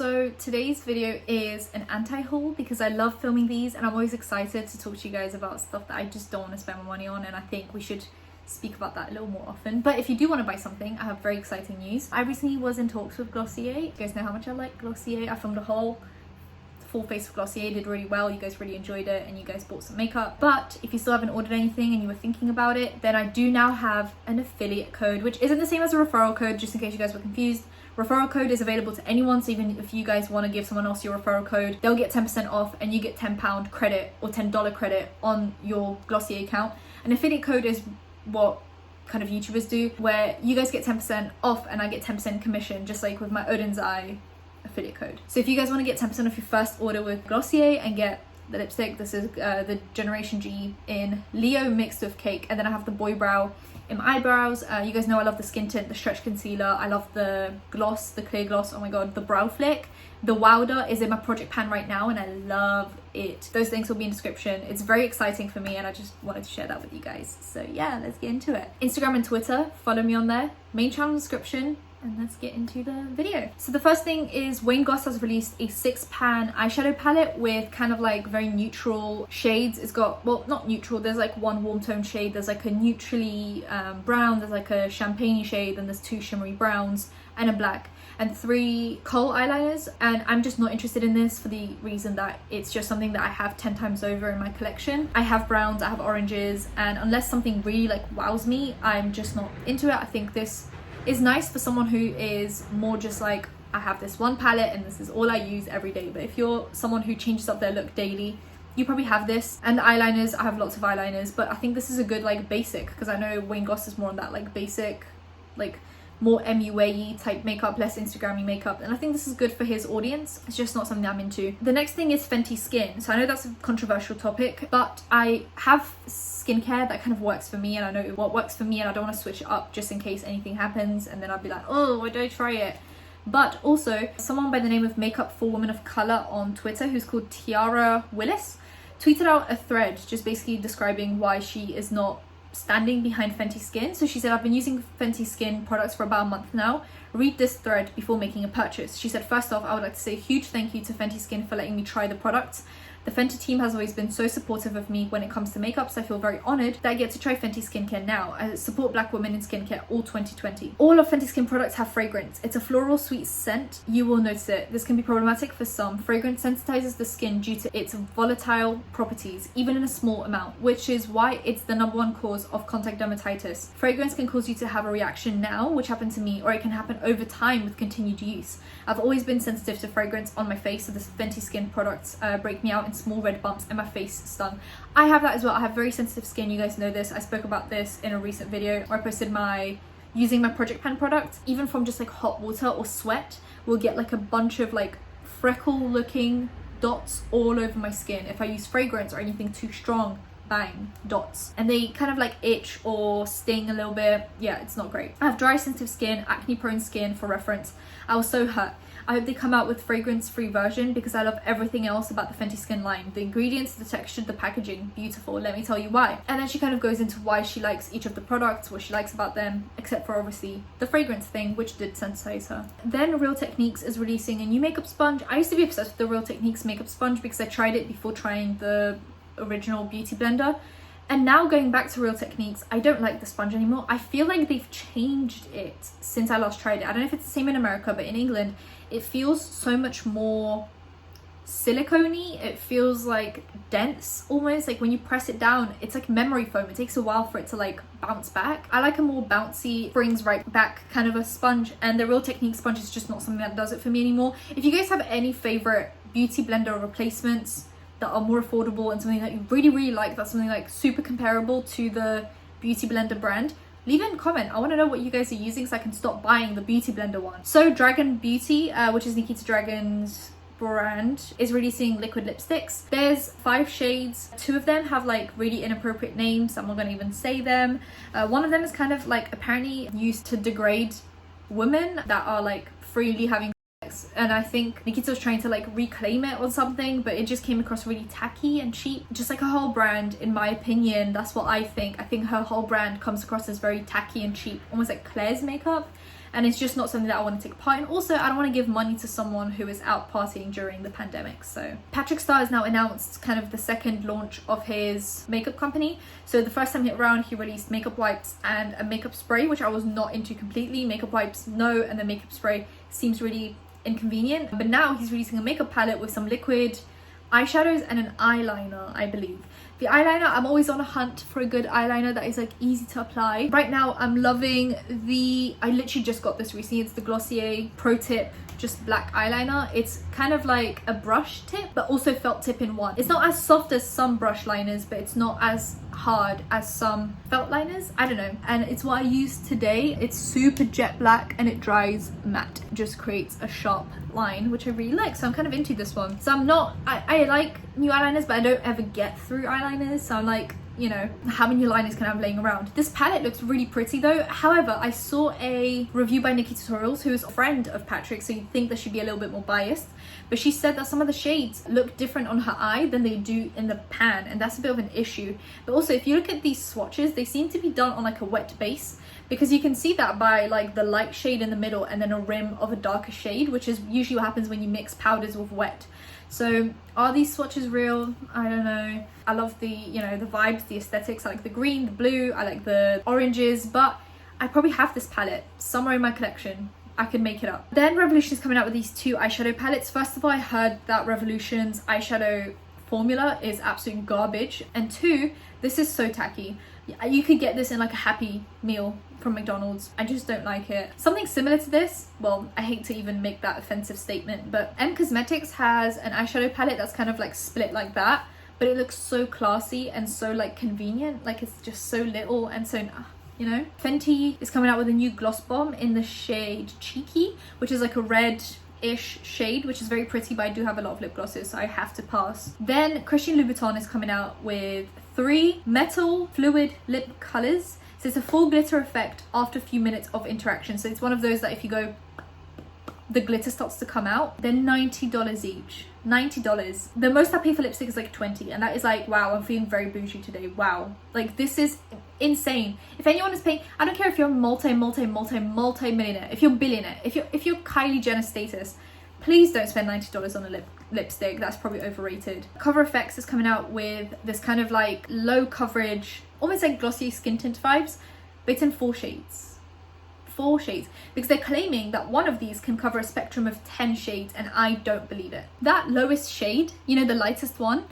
So today's video is an anti-haul because I love filming these and I'm always excited to talk to you guys about stuff that I just don't want to spend my money on, and I think we should speak about that a little more often. But if you do want to buy something, I have very exciting news. I recently was in talks with Glossier. You guys know how much I like Glossier. I filmed a whole full face of Glossier, did really well, you guys really enjoyed it, and you guys bought some makeup. But if you still haven't ordered anything and you were thinking about it, then I do now have an affiliate code, which isn't the same as a referral code, just in case you guys were confused. Referral code is available to anyone, so even if you guys want to give someone else your referral code, they'll get 10% off and you get £10 credit or $10 credit on your Glossier account. An affiliate code is what kind of YouTubers do, where you guys get 10% off and I get 10% commission, just like with my Odin's Eye affiliate code. So if you guys want to get 10% off your first order with Glossier and get the lipstick, this is the Generation G in Leo mixed with Cake, and then I have the Boy Brow in my eyebrows. You guys know I love the skin tint, the stretch concealer, I love the gloss, the clear gloss, oh my god, the brow flick. The Wilder is in my project pan right now and I love it. Those links will be in the description. It's very exciting for me and I just wanted to share that with you guys. So yeah, let's get into it. Instagram and Twitter, follow me on there. Main channel description. And let's get into the video. So the first thing is Wayne Goss has released a 6 pan eyeshadow palette with kind of like very neutral shades. It's got, well, not neutral, there's like one warm tone shade, there's like a neutrally brown, there's like a champagne shade, and there's 2 shimmery browns and a black, and 3 kohl eyeliners. And I'm just not interested in this for the reason that it's just something that I have 10 times over in my collection. I have browns, I have oranges, and unless something really like wows me, I'm just not into it. I think this is nice for someone who is more just like, I have this one palette and this is all I use every day. But if you're someone who changes up their look daily, you probably have this. And the eyeliners, I have lots of eyeliners, but I think this is a good like basic, because I know Wayne Goss is more on that like basic, like more MUA type makeup, less Instagram-y makeup, and I think this is good for his audience. It's just not something I'm into. The next thing is Fenty Skin. So I know that's a controversial topic, but I have skincare that kind of works for me, and I know what works for me, and I don't want to switch it up just in case anything happens and then I'll be like, oh, why don't I try it? But also, someone by the name of Makeup for Women of Color on Twitter, who's called Tiara Willis, tweeted out a thread just basically describing why she is not standing behind Fenty Skin. So she said, I've been using Fenty Skin products for about a month now. Read this thread before making a purchase. She said, first off, I would like to say a huge thank you to Fenty Skin for letting me try the products. The Fenty team has always been so supportive of me when it comes to makeup, so I feel very honoured that I get to try Fenty skincare now. I support black women in skincare all 2020. All of Fenty Skin products have fragrance. It's a floral sweet scent. You will notice it. This can be problematic for some. Fragrance sensitizes the skin due to its volatile properties, even in a small amount, which is why it's the #1 cause of contact dermatitis. Fragrance can cause you to have a reaction now, which happened to me, or it can happen over time with continued use. I've always been sensitive to fragrance on my face, so the Fenty Skin products break me out in small red bumps and my face stun. I have that as well. I have very sensitive skin, you guys know this. I spoke about this in a recent video where I posted my using my project pan product. Even from just like hot water or sweat, will get like a bunch of like freckle looking dots all over my skin. If I use fragrance or anything too strong, bang, dots, and they kind of like itch or sting a little bit. Yeah, it's not great. I have dry sensitive skin, acne prone skin for reference. I was so hurt. I hope they come out with fragrance-free version because I love everything else about the Fenty Skin line. The ingredients, the texture, the packaging, beautiful. Let me tell you why. And then she kind of goes into why she likes each of the products, what she likes about them, except for obviously the fragrance thing, which did sensitize her. Then Real Techniques is releasing a new makeup sponge. I used to be obsessed with the Real Techniques makeup sponge because I tried it before trying the original beauty blender, and now going back to Real Techniques, I don't like the sponge anymore. I feel like they've changed it since I last tried it. I don't know if it's the same in America, but in England it feels so much more silicone-y. It feels like dense almost, like when you press it down it's like memory foam. It takes a while for it to like bounce back. I like a more bouncy, brings right back kind of a sponge, and the Real Techniques sponge is just not something that does it for me anymore. If you guys have any favorite beauty blender replacements that are more affordable and something that you really like, that's something like super comparable to the beauty blender brand, leave it in a comment. I want to know what you guys are using so I can stop buying the beauty blender one. So Dragon Beauty, which is Nikita Dragon's brand, is releasing liquid lipsticks. There's 5 shades. 2 of them have like really inappropriate names. I'm not gonna even say them. One of them is kind of like apparently used to degrade women that are like freely having sex, and I think Nikita was trying to like reclaim it or something, but it just came across really tacky and cheap, just like her whole brand. In my opinion, that's what I think. I think her whole brand comes across as very tacky and cheap, almost like Claire's makeup. and it's just not something that I want to take part in. Also, I don't want to give money to someone who is out partying during the pandemic. So Patrick Starr has now announced kind of the second launch of his makeup company. So the first time he hit around, he released makeup wipes and a makeup spray, which I was not into completely. Makeup wipes, no, and the makeup spray seems really inconvenient. But now he's releasing a makeup palette with some liquid eyeshadows and an eyeliner, I believe. The eyeliner, I'm always on a hunt for a good eyeliner that is like easy to apply. Right now I'm loving I literally just got this recently. It's the Glossier Pro Tip just black eyeliner. It's kind of like a brush tip but also felt tip in one. It's not as soft as some brush liners, but it's not as hard as some felt liners. I don't know, and it's what I used today. It's super jet black and it dries matte. It just creates a sharp line, which I really like, so I'm kind of into this one. So I like new eyeliners, but I don't ever get through eyeliners, so I'm like, you know, how many liners can I have laying around? This palette looks really pretty though. However, I saw a review by Nikki Tutorials, who is a friend of Patrick, so you'd think that she'd be a little bit more biased, but she said that some of the shades look different on her eye than they do in the pan, and that's a bit of an issue. But also, if you look at these swatches, they seem to be done on like a wet base, because you can see that by like the light shade in the middle and then a rim of a darker shade, which is usually what happens when you mix powders with wet. So are these swatches real? I don't know. I love the, you know, the vibes, the aesthetics. I like the green, the blue, I like the oranges, but I probably have this palette somewhere in my collection. I could make it up. Then Revolution is coming out with these two eyeshadow palettes. First of all, I heard that Revolution's eyeshadow formula is absolute garbage, and two, this is so tacky. You could get this in like a Happy Meal from McDonald's. I just don't like it. Something similar to this, well, I hate to even make that offensive statement, but M Cosmetics has an eyeshadow palette that's kind of like split like that, but it looks so classy and so like convenient. Like it's just so little and so, you know. Fenty is coming out with a new gloss bomb in the shade Cheeky, which is like a red-ish shade, which is very pretty, but I do have a lot of lip glosses, so I have to pass. Then Christian Louboutin is coming out with 3 metal fluid lip colors. So it's a full glitter effect after a few minutes of interaction. So it's one of those that if you go, the glitter starts to come out. They're $90 each. $90. The most I pay for lipstick is like $20, and that is like, wow, I'm feeling very bougie today. Wow, like this is insane. If anyone is paying, I don't care if you're multi-millionaire, if you're billionaire, if you're Kylie Jenner status, please don't spend $90 on a lipstick. That's probably overrated. Cover FX is coming out with this kind of like low coverage, almost like glossy skin tint vibes, but it's in 4 shades. 4 shades, because they're claiming that one of these can cover a spectrum of 10 shades, and I don't believe it. That lowest shade, you know, the lightest one,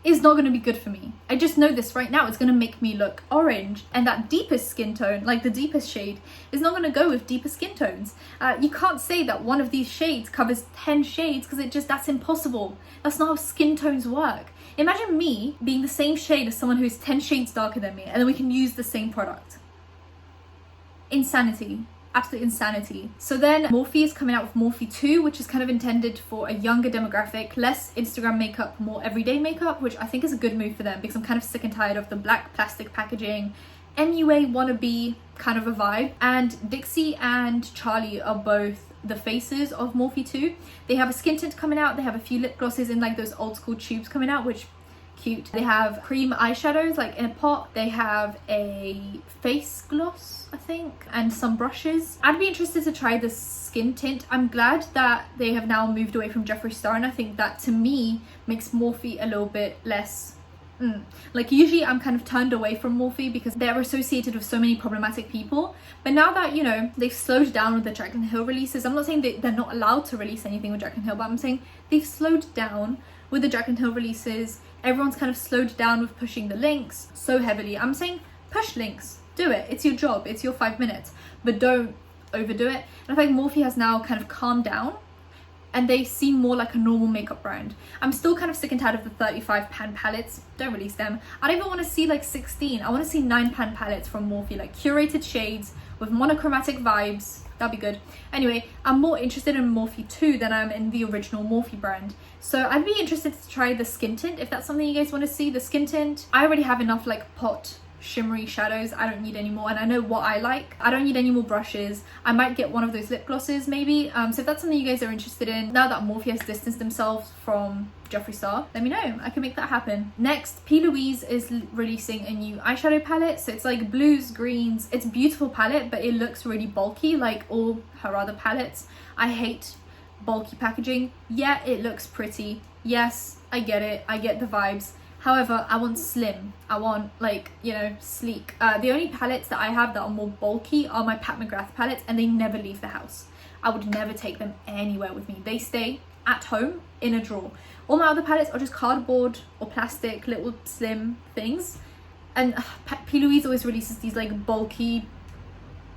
is not going to be good for me. I just know this right now. It's going to make me look orange, and that deepest skin tone, like the deepest shade, is not going to go with deeper skin tones. You can't say that one of these shades covers 10 shades, because that's impossible. That's not how skin tones work. Imagine me being the same shade as someone who's 10 shades darker than me, and then we can use the same product. Insanity. Absolute insanity. So then Morphe is coming out with Morphe 2, which is kind of intended for a younger demographic, less Instagram makeup, more everyday makeup, which I think is a good move for them, because I'm kind of sick and tired of the black plastic packaging, MUA wannabe kind of a vibe. And Dixie and Charlie are both the faces of Morphe 2. They have a skin tint coming out, they have a few lip glosses in like those old school tubes coming out, which cute. They have cream eyeshadows like in a pot. They have a face gloss, I think, and some brushes. I'd be interested to try the skin tint. I'm glad that they have now moved away from Jeffree Star, and I think that to me makes Morphe a little bit less like usually I'm kind of turned away from Morphe because they're associated with so many problematic people, but now that, you know, they've slowed down with the Jaclyn Hill releases, I'm not saying that they're not allowed to release anything with Jaclyn Hill, but I'm saying they've slowed down with the Jaclyn Hill releases. Everyone's kind of slowed down with pushing the links so heavily. I'm saying push links, do it, it's your job, it's your 5 minutes, but don't overdo it. And I think Morphe has now kind of calmed down and they seem more like a normal makeup brand. I'm still kind of sick and tired of the 35 pan palettes. Don't release them. I don't even want to see like 16. I want to see 9 pan palettes from Morphe, like curated shades with monochromatic vibes. That'd be good. Anyway, I'm more interested in Morphe 2 than I'm in the original Morphe brand. So I'd be interested to try the skin tint if that's something you guys want to see. The skin tint, I already have enough like pot shimmery shadows. I don't need any more, and I know what I like. I don't need any more brushes. I might get one of those lip glosses maybe. So if that's something you guys are interested in, now that Morphe has distanced themselves from Jeffree Star, let me know. I can make that happen. Next, P. Louise is releasing a new eyeshadow palette. So it's like blues, greens. It's a beautiful palette, but it looks really bulky like all her other palettes. I hate bulky packaging. Yeah, it looks pretty. Yes, I get it. I get the vibes. However, I want slim. I want, like, you know, sleek. The only palettes that I have that are more bulky are my Pat McGrath palettes, and they never leave the house. I would never take them anywhere with me. They stay at home in a drawer. All my other palettes are just cardboard or plastic, little slim things. And P. Louise always releases these like bulky,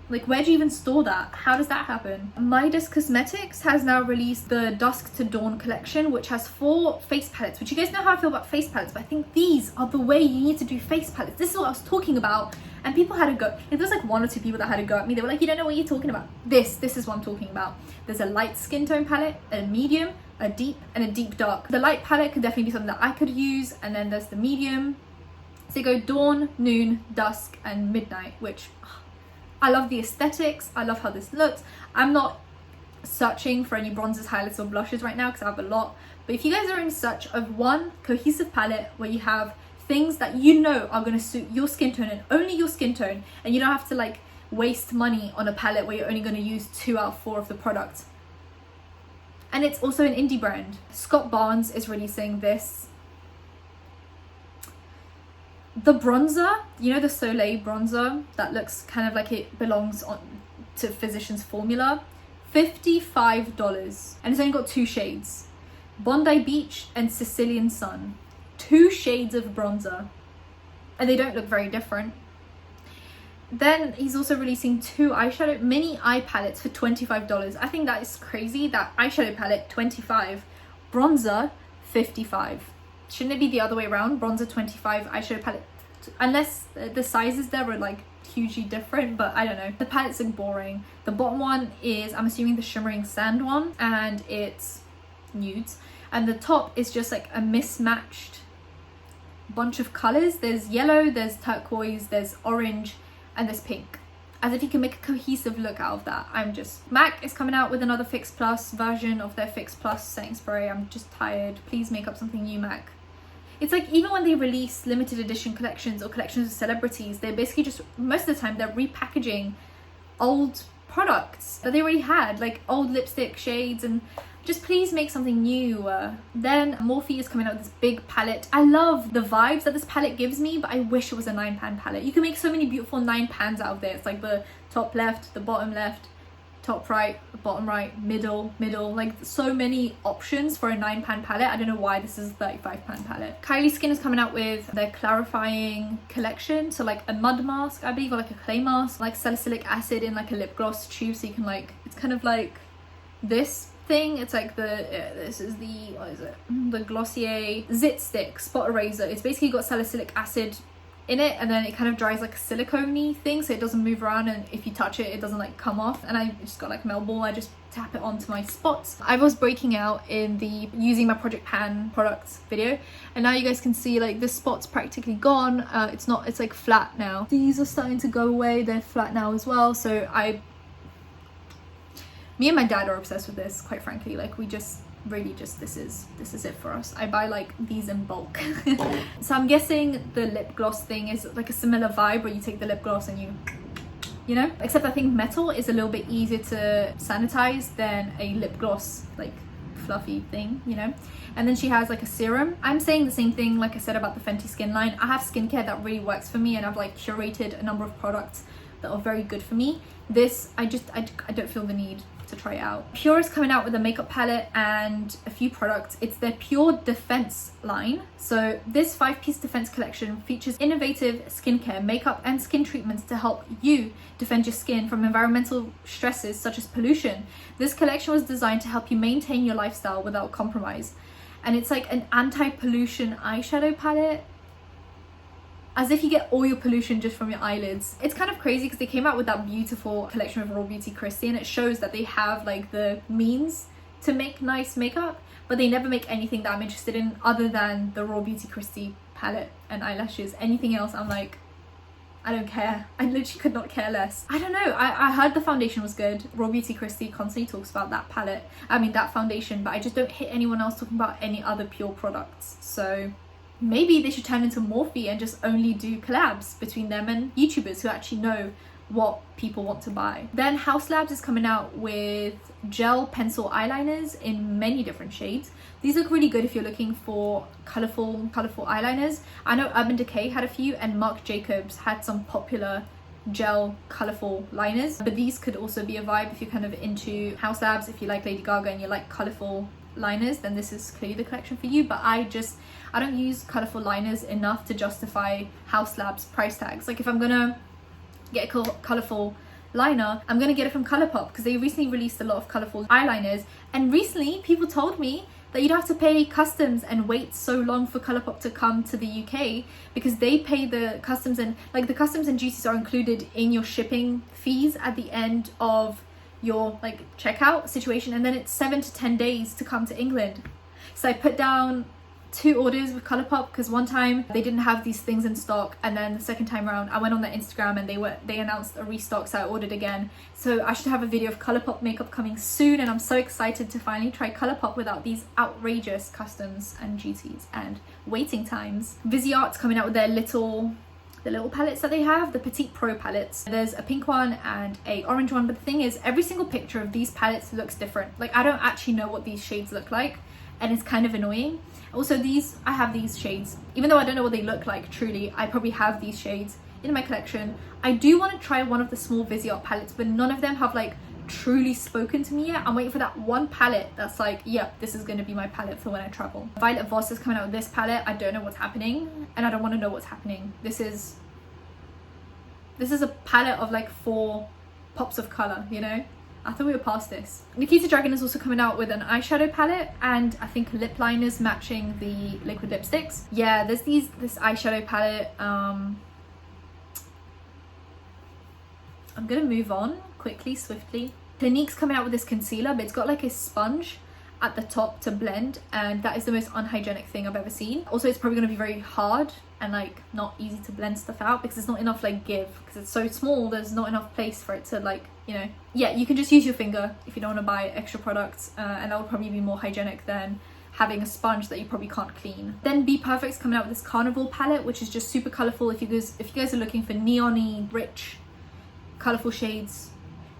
like, where do you even store that? How does that happen? Midas Cosmetics has now released the Dusk to Dawn collection, which has 4 face palettes, which you guys know how I feel about face palettes, but I think these are the way you need to do face palettes. This is what I was talking about, and people had a go. If there's like 1 or 2 people that had a go at me, they were like, you don't know what you're talking about. This is what I'm talking about. There's a light skin tone palette, a medium, a deep, and a deep dark. The light palette could definitely be something that I could use, and then there's the medium. So you go dawn, noon, dusk, and midnight, which I love the aesthetics. I love how this looks. I'm not searching for any bronzers, highlights, or blushes right now because I have a lot. But if you guys are in search of one cohesive palette where you have things that you know are going to suit your skin tone and only your skin tone, and you don't have to like waste money on a palette where you're only going to use 2 out of 4 of the product. And it's also an indie brand. Scott Barnes is releasing this. The bronzer, you know, the Soleil bronzer that looks kind of like it belongs on to Physicians Formula, $55, and it's only got 2 shades, Bondi Beach and Sicilian Sun. 2 shades of bronzer, and they don't look very different. Then he's also releasing 2 eyeshadow mini eye palettes for $25. I think that is crazy. That eyeshadow palette, $25, bronzer, $55. Shouldn't it be the other way around? Bronzer 25, eyeshadow palette, unless the sizes there are like hugely different, but I don't know. The palettes look boring. The bottom one is, I'm assuming, the shimmering sand one, and it's nudes. And the top is just like a mismatched bunch of colors. There's yellow, there's turquoise, there's orange, and there's pink. As if you can make a cohesive look out of that. MAC is coming out with another Fix Plus version of their Fix Plus setting spray. I'm just tired. Please make up something new, MAC. It's like, even when they release limited edition collections or collections of celebrities, they're basically just, most of the time, they're repackaging old products that they already had, like old lipstick shades, and just please make something new. Then Morphe is coming out with this big palette. I love the vibes that this palette gives me, but I wish it was a 9-pan palette. You can make so many beautiful 9 pans out of there. It's like the top left, the bottom left, top right, bottom right, middle, like so many options for a 9-pan palette. I don't know why this is a 35-pan palette. Kylie Skin is coming out with their clarifying collection, so like a mud mask, I believe, or like a clay mask, like salicylic acid in like a lip gloss tube, so you can like, it's kind of like this thing. It's like this is the, what is it, the Glossier Zipstick spot eraser. It's basically got salicylic acid in it, and then it kind of dries like a silicone-y thing, so it doesn't move around, and if you touch it, it doesn't like come off. And I just got like Mel Ball. I just tap it onto my spots. I was breaking out in the using my Project Pan products video, and now you guys can see like the spot's practically gone. It's like flat now. These are starting to go away. They're flat now as well. So me and my dad are obsessed with this, quite frankly. Like, we just really just, this is it for us. I buy like these in bulk. So I'm guessing the lip gloss thing is like a similar vibe, where you take the lip gloss and you know, except I think metal is a little bit easier to sanitize than a lip gloss like fluffy thing, you know. And then she has like a serum. I'm saying the same thing like I said about the Fenty Skin line. I have skincare that really works for me, and I've like curated a number of products that are very good for me. This, I don't feel the need to try it out. Pure is coming out with a makeup palette and a few products. It's their Pure Defense line. So this 5-piece defense collection features innovative skincare, makeup, and skin treatments to help you defend your skin from environmental stresses such as pollution. This collection was designed to help you maintain your lifestyle without compromise. And it's like an anti-pollution eyeshadow palette, as if you get all your pollution just from your eyelids. It's kind of crazy because they came out with that beautiful collection of Raw Beauty Kristi, and it shows that they have like the means to make nice makeup, but they never make anything that I'm interested in other than the Raw Beauty Kristi palette and eyelashes. Anything else, I'm like, I don't care. I literally could not care less. I don't know. I heard the foundation was good. Raw Beauty Christy constantly talks about that palette. I mean, that foundation, but I just don't hear anyone else talking about any other Pure products. So maybe they should turn into Morphe and just only do collabs between them and YouTubers who actually know what people want to buy. Then Haus Labs is coming out with gel pencil eyeliners in many different shades. These look really good if you're looking for colourful eyeliners. I know Urban Decay had a few, and Marc Jacobs had some popular gel colourful liners, but these could also be a vibe if you're kind of into Haus Labs. If you like Lady Gaga and you like colourful liners, then this is clearly the collection for you. But I don't use colourful liners enough to justify Haus Labs price tags. Like, if I'm gonna get a colourful liner, I'm gonna get it from Colourpop, because they recently released a lot of colourful eyeliners, and recently people told me that you'd have to pay customs and wait so long for Colourpop to come to the UK, because they pay the customs, and like the customs and duties are included in your shipping fees at the end of your like checkout situation, and then it's 7 to 10 days to come to England. So I put down 2 orders with Colourpop, because one time they didn't have these things in stock, and then the second time around I went on their Instagram and they announced a restock, so I ordered again. So I should have a video of Colourpop makeup coming soon, and I'm so excited to finally try Colourpop without these outrageous customs and duties and waiting times. Viseart's coming out with their little palettes that they have, the Petite Pro Palettes. There's a pink one and a orange one, but the thing is, every single picture of these palettes looks different. Like, I don't actually know what these shades look like, and it's kind of annoying. Also, I have these shades, even though I don't know what they look like truly. I probably have these shades in my collection. I do want to try one of the small Viseart palettes, but none of them have like truly spoken to me yet. I'm waiting for that one palette that's like, yep, this is going to be my palette for when I travel. Violet Voss is coming out with this palette. I don't know what's happening, and I don't want to know what's happening. This is a palette of like 4 pops of color, you know? I thought we were past this. Nikita Dragun is also coming out with an eyeshadow palette, and I think lip liners matching the liquid lipsticks. Yeah, there's this eyeshadow palette. I'm gonna move on quickly, swiftly. Clinique's coming out with this concealer, but it's got like a sponge at the top to blend, and that is the most unhygienic thing I've ever seen. Also, it's probably going to be very hard and like not easy to blend stuff out, because there's not enough like give, because it's so small, there's not enough place for it to like, you know. Yeah, you can just use your finger if you don't want to buy extra products, and that would probably be more hygienic than having a sponge that you probably can't clean. Then Be Perfect's coming out with this Carnival palette, which is just super colourful. If you guys are looking for neon-y, rich, colourful shades,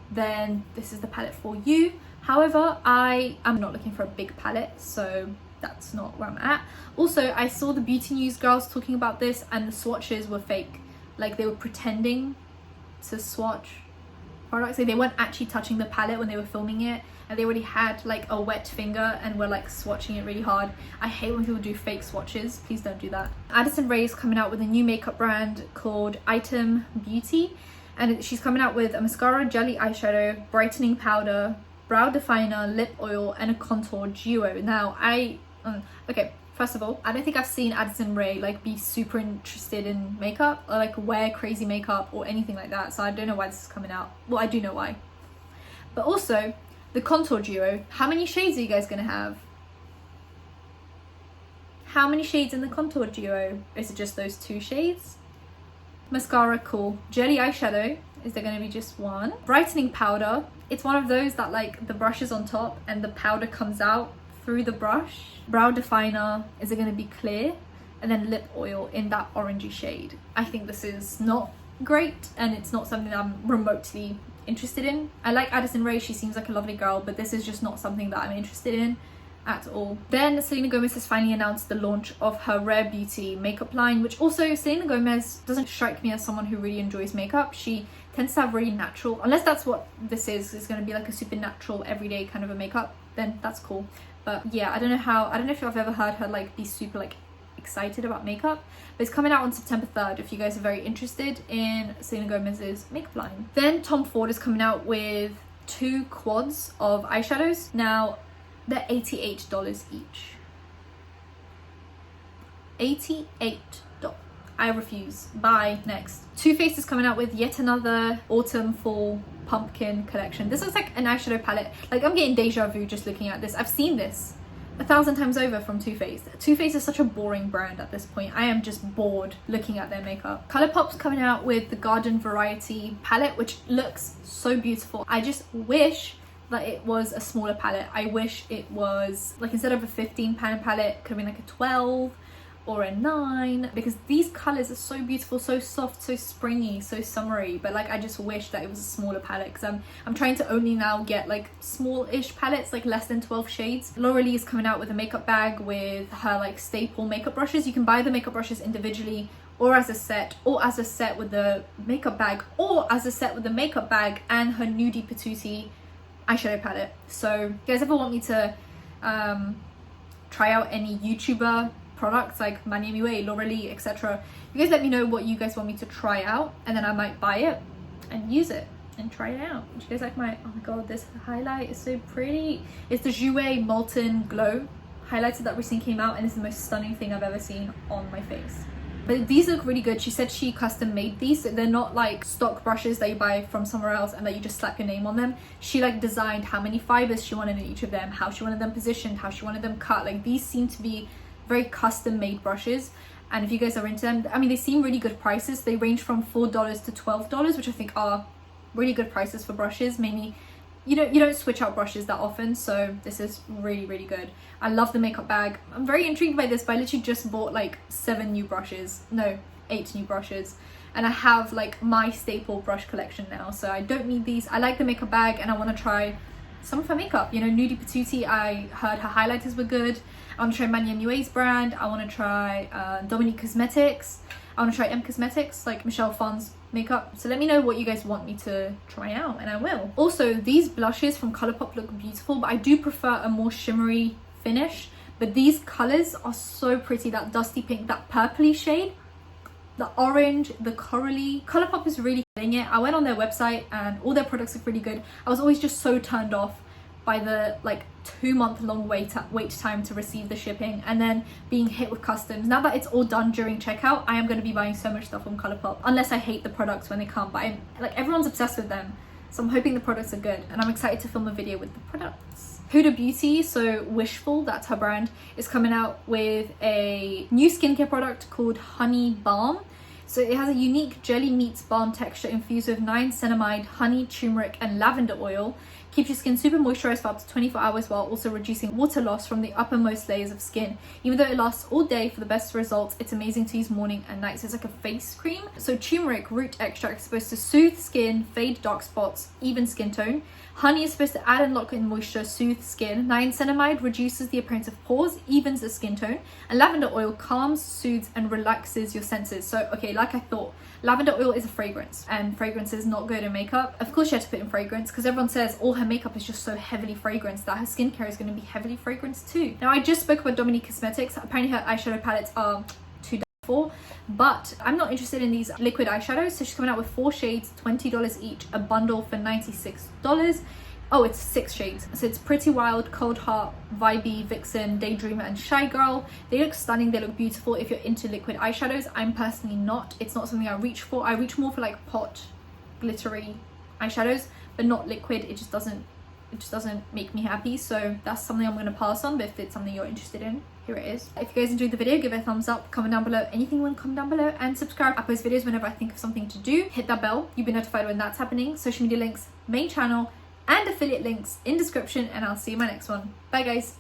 then this is the palette for you. However, I am not looking for a big palette, so that's not where I'm at. Also, I saw the Beauty News girls talking about this, and the swatches were fake. Like, they were pretending to swatch products. Like, they weren't actually touching the palette when they were filming it, and they already had like a wet finger and were like swatching it really hard. I hate when people do fake swatches. Please don't do that. Addison Rae is coming out with a new makeup brand called Item Beauty, and she's coming out with a mascara, jelly eyeshadow, brightening powder, brow definer, lip oil, and a contour duo. Now, okay, first of all, I don't think I've seen Addison Rae like be super interested in makeup or like wear crazy makeup or anything like that, so I don't know why this is coming out. Well, I do know why. But also, the contour duo, how many shades are you guys gonna have? How many shades in the contour duo? Is it just those 2 shades? Mascara, cool. Jelly eyeshadow, is there going to be just one? Brightening powder, it's one of those that like the brush is on top and the powder comes out through the brush. Brow definer, is it going to be clear? And then lip oil in that orangey shade. I think this is not great, and it's not something that I'm remotely interested in. I like Addison Rae, she seems like a lovely girl, but this is just not something that I'm interested in at all. Then Selena Gomez has finally announced the launch of her Rare Beauty makeup line, which also, Selena Gomez doesn't strike me as someone who really enjoys makeup. She tends to have really natural, unless that's what this is, it's going to be like a super natural everyday kind of a makeup, then that's cool. But yeah, I don't know if I've ever heard her like be super like excited about makeup, but it's coming out on September 3rd if you guys are very interested in Selena Gomez's makeup line. Then Tom Ford is coming out with 2 quads of eyeshadows. Now, they're $88 each. $88. I refuse. Bye. Next. Too Faced is coming out with yet another autumn fall pumpkin collection. This looks like an eyeshadow palette. Like, I'm getting deja vu just looking at this. I've seen this 1,000 times over from Too Faced. Too Faced is such a boring brand at this point. I am just bored looking at their makeup. Colourpop's coming out with the Garden Variety palette, which looks so beautiful. I just wish that it was a smaller palette. I wish it was like, instead of a 15 pan palette, it could have been like a 12 or a 9, because these colors are so beautiful, so soft, so springy, so summery. But like, I just wish that it was a smaller palette, because I'm trying to only now get like small-ish palettes, like less than 12 shades. Laura Lee is coming out with a makeup bag with her like staple makeup brushes. You can buy the makeup brushes individually or as a set, or as a set with the makeup bag, or as a set with the makeup bag and her Nudie Patootie eyeshadow palette. So if you guys ever want me to try out any YouTuber products like Mania Mue, Laura Lee, etc., you guys let me know what you guys want me to try out, and then I might buy it and use it and try it out. Do you guys like my, oh my god, this highlight is so pretty. It's the Jouer Molten Glow highlighter that recently came out, and it's the most stunning thing I've ever seen on my face. But these look really good. She said she custom made these, so they're not like stock brushes that you buy from somewhere else and that you just slap your name on them. She like designed how many fibers she wanted in each of them, how she wanted them positioned, how she wanted them cut. Like, these seem to be very custom made brushes, and if you guys are into them, I mean, they seem really good prices. They range from $4 to $12, which I think are really good prices for brushes. Mainly, you don't switch out brushes that often, so this is really, really good. I love the makeup bag. I'm very intrigued by this, but I literally just bought like 8 new brushes, and I have like my staple brush collection now, so I don't need these. I like the makeup bag, and I want to try some of her makeup. You know, Nudie Patootie, I heard her highlighters were good. I want to try Mania Mue's brand. I want to try Dominique Cosmetics. I want to try M Cosmetics, like Michelle Phan's makeup. So let me know what you guys want me to try out, and I will. Also, these blushes from Colourpop look beautiful, but I do prefer a more shimmery finish. But these colors are so pretty. That dusty pink, that purpley shade, the orange, the corally. Colourpop is really getting it. I went on their website and all their products look really good. I was always just so turned off by the like 2-month-long wait time to receive the shipping, and then being hit with customs. Now that it's all done during checkout, I am going to be buying so much stuff from Colourpop, unless I hate the products when they come. But like, everyone's obsessed with them, so I'm hoping the products are good, and I'm excited to film a video with the products. Huda Beauty, so Wishful, that's her brand, is coming out with a new skincare product called Honey Balm. So it has a unique jelly meets balm texture infused with niacinamide, honey, turmeric, and lavender oil. Keeps your skin super moisturized for up to 24 hours while also reducing water loss from the uppermost layers of skin. Even though it lasts all day for the best results, it's amazing to use morning and night. So it's like a face cream. So turmeric root extract is supposed to soothe skin, fade dark spots, even skin tone. Honey is supposed to add and lock in moisture, soothe skin. Niacinamide reduces the appearance of pores, evens the skin tone. And lavender oil calms, soothes, and relaxes your senses. So, okay, like I thought, lavender oil is a fragrance, and fragrance is not good in makeup. Of course, she had to put in fragrance, because everyone says all her makeup is just so heavily fragranced that her skincare is going to be heavily fragranced too. Now, I just spoke about Dominique Cosmetics. Apparently, her eyeshadow palettes are too for, but I'm not interested in these liquid eyeshadows. So she's coming out with 4 shades, $20 each, a bundle for $96. Oh, it's 6 shades. So it's Pretty Wild, Cold Heart, Vibey, Vixen, Daydreamer, and Shy Girl. They look stunning. They look beautiful if you're into liquid eyeshadows. I'm personally not. It's not something I reach for. I reach more for like pot, glittery eyeshadows, but not liquid. It just doesn't make me happy. So that's something I'm going to pass on. But if it's something you're interested in, here it is. If you guys enjoyed the video, give it a thumbs up, comment down below anything you want, comment down below, and subscribe. I post videos whenever I think of something to do. Hit that bell, you'll be notified when that's happening. Social media links, main channel, and affiliate links in description, and I'll see you in my next one. Bye guys.